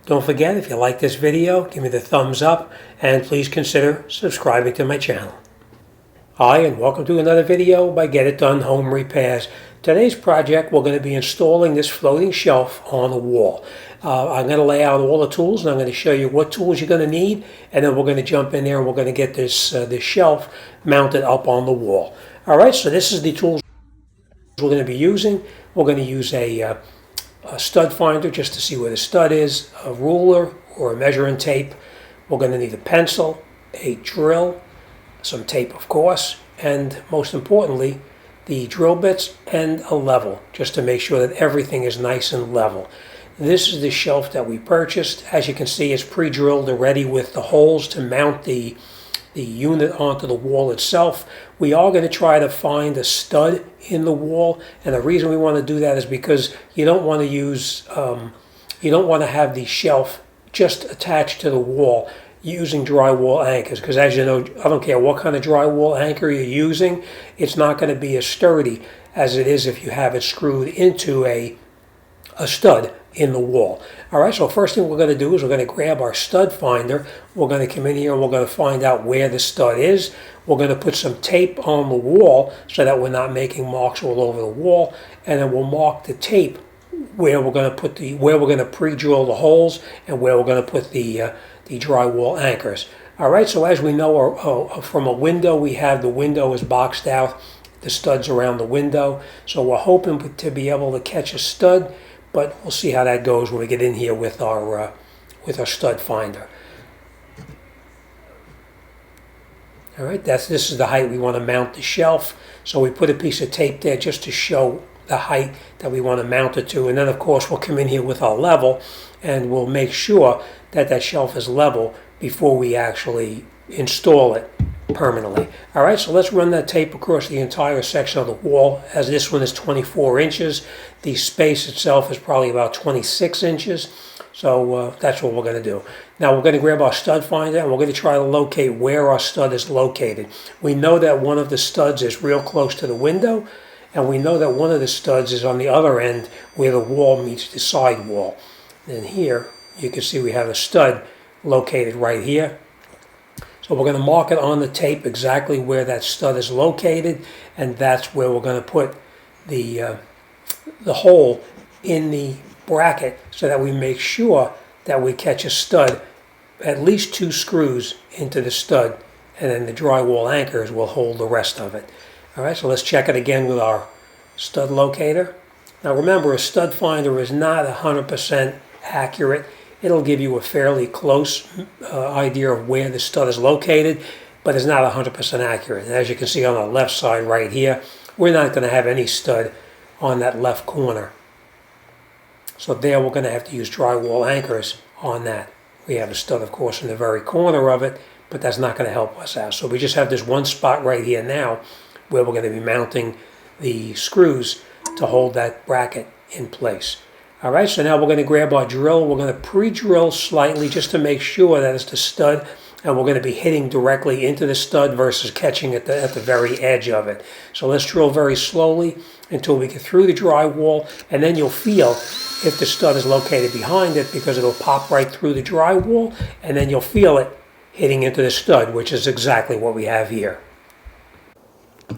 Don't forget, if you like this video, give me the thumbs up and please consider subscribing to my channel. Hi, and welcome to another video by Get It Done Home Repairs. Today's project, we're going to be installing this floating shelf on the wall. I'm going to lay out all the tools and I'm going to show you what tools you're going to need, and then we're going to jump in there and we're going to get this shelf mounted up on the wall. Alright, so this is the tools we're going to be using. We're going to use a stud finder just to see where the stud is, a ruler or a measuring tape. We're going to need a pencil, a drill, some tape of course, and most importantly the drill bits and a level, just to make sure that everything is nice and level. This is the shelf that we purchased. As you can see, it's pre-drilled already with the holes to mount the unit onto the wall itself. We are going to try to find a stud in the wall, and the reason we want to do that is because you don't want to use you don't want to have the shelf just attached to the wall using drywall anchors, because as you know, I don't care what kind of drywall anchor you're using, it's not going to be as sturdy as it is if you have it screwed into a stud in the wall. Alright, so first thing we're going to do is we're going to grab our stud finder. We're going to come in here and we're going to find out where the stud is. We're going to put some tape on the wall so that we're not making marks all over the wall, and then we'll mark the tape where we're going to put where we're going to pre-drill the holes and where we're going to put the drywall anchors. Alright, so as we know from a window, we have the window is boxed out, the studs around the window, so we're hoping to be able to catch a stud, but we'll see how that goes when we get in here with our stud finder. Alright, this is the height we want to mount the shelf, so we put a piece of tape there just to show the height that we want to mount it to, and then of course we'll come in here with our level and we'll make sure that that shelf is level before we actually install it permanently. Alright, so let's run that tape across the entire section of the wall. As this one is 24 inches, the space itself is probably about 26 inches. So that's what we're going to do. Now we're going to grab our stud finder and we're going to try to locate where our stud is located. We know that one of the studs is real close to the window, and we know that one of the studs is on the other end where the wall meets the side wall. And here you can see we have a stud located right here. So we're going to mark it on the tape exactly where that stud is located, and that's where we're going to put the hole in the bracket so that we make sure that we catch a stud, at least 2 screws into the stud, and then the drywall anchors will hold the rest of it. Alright, so let's check it again with our stud locator. Now remember, a stud finder is not 100% accurate. It'll give you a fairly close idea of where the stud is located, but it's not 100% accurate. And as you can see on the left side right here, we're not going to have any stud on that left corner. So there we're going to have to use drywall anchors on that. We have a stud, of course, in the very corner of it, but that's not going to help us out. So we just have this one spot right here now where we're going to be mounting the screws to hold that bracket in place. Alright, so now we're going to grab our drill. We're going to pre-drill slightly just to make sure that it's the stud, and we're going to be hitting directly into the stud versus catching at the very edge of it. So let's drill very slowly until we get through the drywall, and then you'll feel if the stud is located behind it, because it'll pop right through the drywall, and then you'll feel it hitting into the stud, which is exactly what we have here.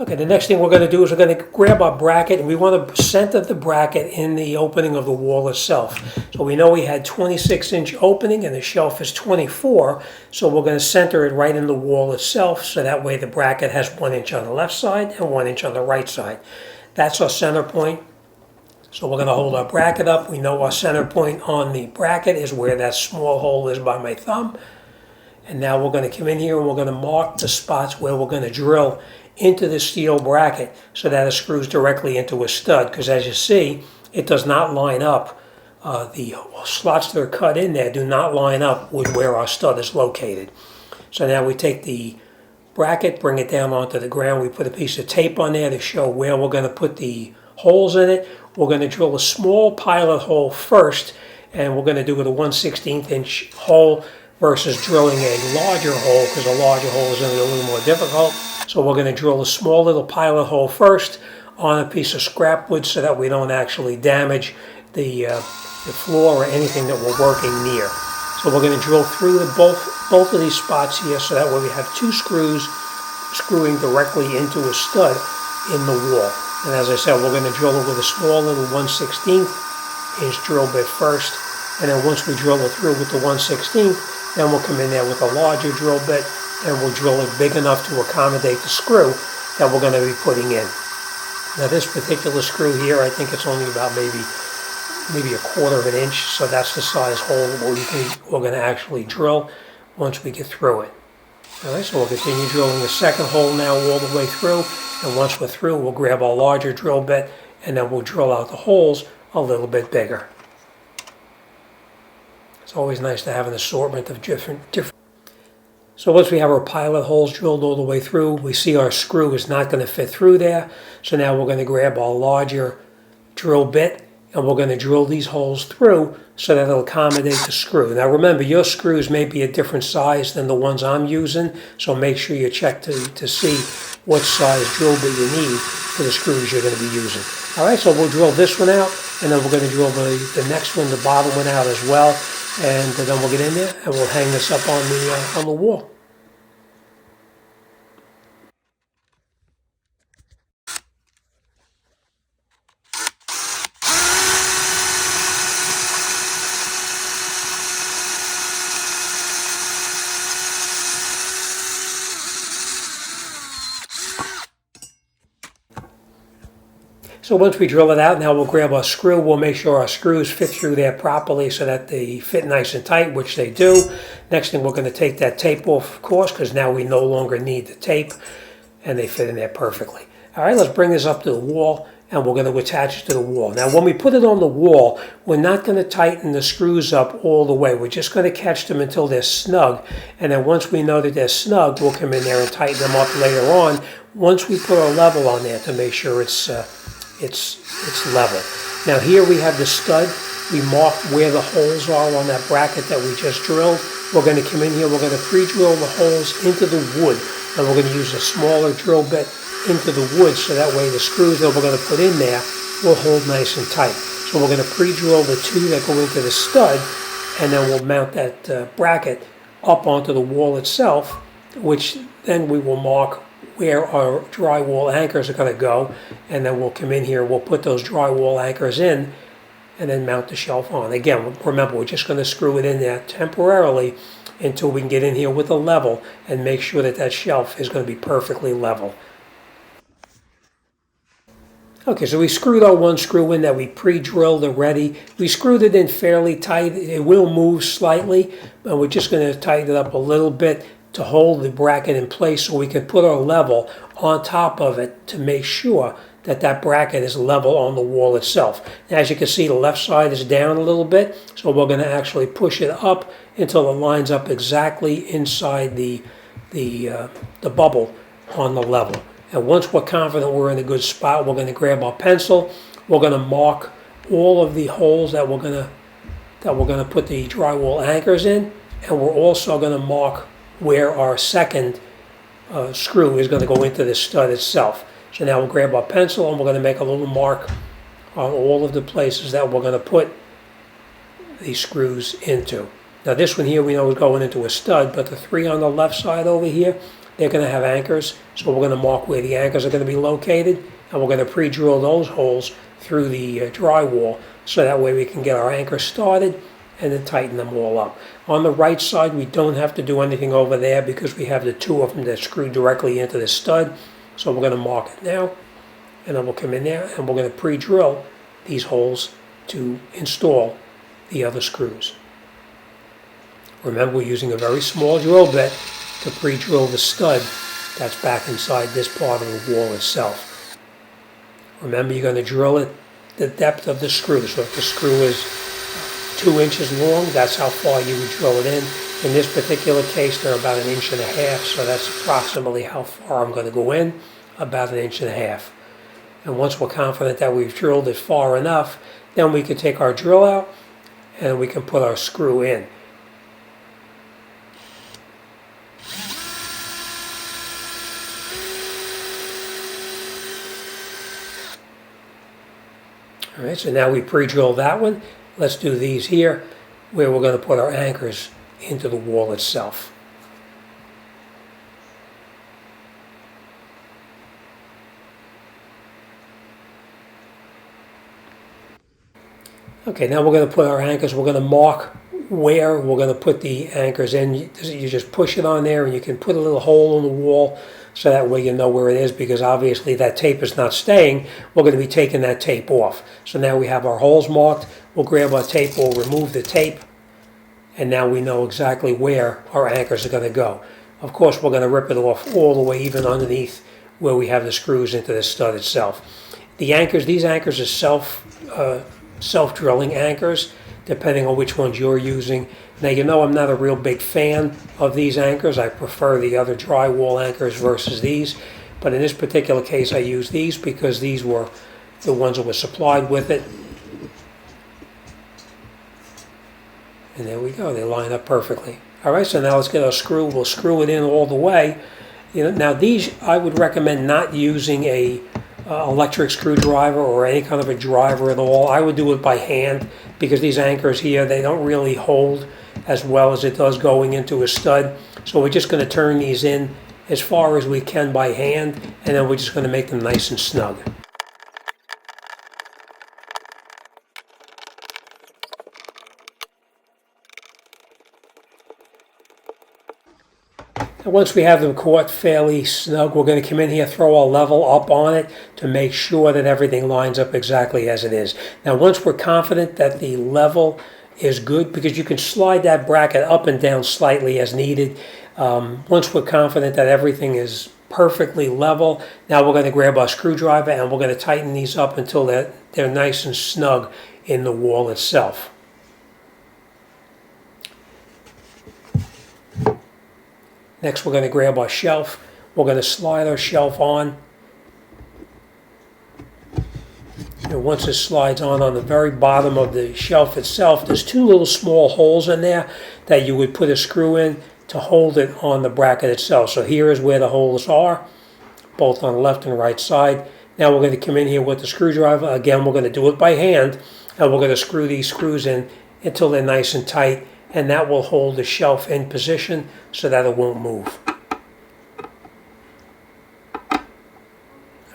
Okay, the next thing we're going to do is we're going to grab our bracket, and we want to center the bracket in the opening of the wall itself. So we know we had 26-inch opening and the shelf is 24, so we're going to center it right in the wall itself, so that way the bracket has 1 inch on the left side and 1 inch on the right side. That's our center point. So we're going to hold our bracket up. We know our center point on the bracket is where that small hole is by my thumb. And now we're going to come in here and we're going to mark the spots where we're going to drill into the steel bracket so that it screws directly into a stud, because as you see, it does not line up. The slots that are cut in there do not line up with where our stud is located. So now we take the bracket, bring it down onto the ground. We put a piece of tape on there to show where we're going to put the holes in it. We're going to drill a small pilot hole first, and we're going to do it a 1/16 inch hole versus drilling a larger hole, because a larger hole is going to be a little more difficult. So we're going to drill a small little pilot hole first on a piece of scrap wood so that we don't actually damage the the floor or anything that we're working near. So we're going to drill through both of these spots here, so that way we have two screws screwing directly into a stud in the wall. And as I said, we're going to drill it with a small little 1/16 inch drill bit first, and then once we drill it through with the 1/16, then we'll come in there with a larger drill bit and we'll drill it big enough to accommodate the screw that we're going to be putting in. Now this particular screw here, I think it's only about maybe a 1/4 of an inch, so that's the size hole we're going to actually drill once we get through it. Alright, so we'll continue drilling the second hole now all the way through, and once we're through, we'll grab our larger drill bit and then we'll drill out the holes a little bit bigger. It's always nice to have an assortment of different. So once we have our pilot holes drilled all the way through, we see our screw is not going to fit through there. So now we're going to grab our larger drill bit and we're going to drill these holes through so that it'll accommodate the screw. Now remember, your screws may be a different size than the ones I'm using, so make sure you check to see what size drill bit you need for the screws you're going to be using. Alright, so we'll drill this one out, and then we're going to drill the next one, the bottom one out as well, and then we'll get in there and we'll hang this up on the wall. So once we drill it out, now we'll grab our screw. We'll make sure our screws fit through there properly so that they fit nice and tight, which they do. Next thing, we're going to take that tape off, of course, because now we no longer need the tape, and they fit in there perfectly. All right, let's bring this up to the wall, and we're going to attach it to the wall. Now, when we put it on the wall, we're not going to tighten the screws up all the way. We're just going to catch them until they're snug, and then once we know that they're snug, we'll come in there and tighten them up later on once we put our level on there to make sure it's level. Now here we have the stud. We marked where the holes are on that bracket that we just drilled. We're going to come in here, we're going to pre-drill the holes into the wood, and we're going to use a smaller drill bit into the wood so that way the screws that we're going to put in there will hold nice and tight. So we're going to pre-drill the two that go into the stud, and then we'll mount that bracket up onto the wall itself, which then we will mark where our drywall anchors are going to go, and then we'll come in here, we'll put those drywall anchors in and then mount the shelf on. Again, remember, we're just going to screw it in there temporarily until we can get in here with a level and make sure that that shelf is going to be perfectly level. Okay, so we screwed our one screw in that we pre-drilled already. We screwed it in fairly tight. It will move slightly, but we're just going to tighten it up a little bit to hold the bracket in place so we can put our level on top of it to make sure that that bracket is level on the wall itself. Now, as you can see, the left side is down a little bit, so we're going to actually push it up until it lines up exactly inside the bubble on the level. And once we're confident we're in a good spot, we're going to grab our pencil. We're going to mark all of the holes that we're going to put the drywall anchors in, and we're also going to mark where our second screw is going to go into the stud itself. So now we'll grab our pencil and we're going to make a little mark on all of the places that we're going to put these screws into. Now this one here we know is going into a stud, but the three on the left side over here, they're going to have anchors. So we're going to mark where the anchors are going to be located, and we're going to pre-drill those holes through the drywall so that way we can get our anchors started and then tighten them all up. On the right side, we don't have to do anything over there because we have the two of them that screw directly into the stud. So we're going to mark it now, and then we'll come in there and we're going to pre-drill these holes to install the other screws. Remember, we're using a very small drill bit to pre-drill the stud that's back inside this part of the wall itself. Remember, you're going to drill it the depth of the screw. So if the screw is 2 inches long, that's how far you would drill it in. In this particular case, they're about 1.5 inches, so that's approximately how far I'm going to go in, about 1.5 inches. And once we're confident that we've drilled it far enough, then we can take our drill out and we can put our screw in. All right, so now we pre-drilled that one, let's do these here, where we're going to put our anchors into the wall itself. Okay, now we're going to put our anchors. We're going to mark where we're going to put the anchors in. You just push it on there, and you can put a little hole in the wall so that way you know where it is, because obviously that tape is not staying. We're going to be taking that tape off. So now we have our holes marked. We'll grab our tape, we'll remove the tape, and now we know exactly where our anchors are going to go. Of course, we're going to rip it off all the way even underneath where we have the screws into the stud itself. The anchors, these anchors are self-drilling anchors, depending on which ones you're using. Now, you know I'm not a real big fan of these anchors. I prefer the other drywall anchors versus these. But in this particular case, I use these because these were the ones that were supplied with it. And there we go, they line up perfectly. All right, so now let's get our screw. We'll screw it in all the way. Now these, I would recommend not using a electric screwdriver or any kind of a driver at all. I would do it by hand because these anchors here, they don't really hold as well as it does going into a stud. So we're just going to turn these in as far as we can by hand, and then we're just going to make them nice and snug. And once we have them caught fairly snug, we're going to come in here, throw our level up on it to make sure that everything lines up exactly as it is. Now, once we're confident that the level is good, because you can slide that bracket up and down slightly as needed. Once we're confident that everything is perfectly level, now we're going to grab our screwdriver and we're going to tighten these up until they're nice and snug in the wall itself. Next, we're going to grab our shelf. We're going to slide our shelf on. And once it slides on the very bottom of the shelf itself, there's two little small holes in there that you would put a screw in to hold it on the bracket itself. So here is where the holes are, both on the left and right side. Now we're going to come in here with the screwdriver. Again, we're going to do it by hand, and we're going to screw these screws in until they're nice and tight, and that will hold the shelf in position so that it won't move. All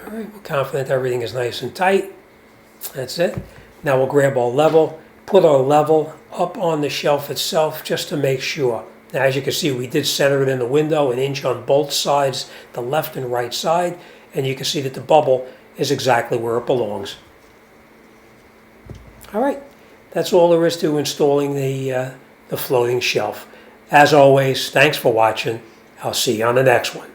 right, we're confident everything is nice and tight. That's it. Now we'll grab our level, put our level up on the shelf itself just to make sure. Now, as you can see, we did center it in the window, an inch on both sides, the left and right side, and you can see that the bubble is exactly where it belongs. All right, that's all there is to installing the floating shelf. As always, thanks for watching. I'll see you on the next one.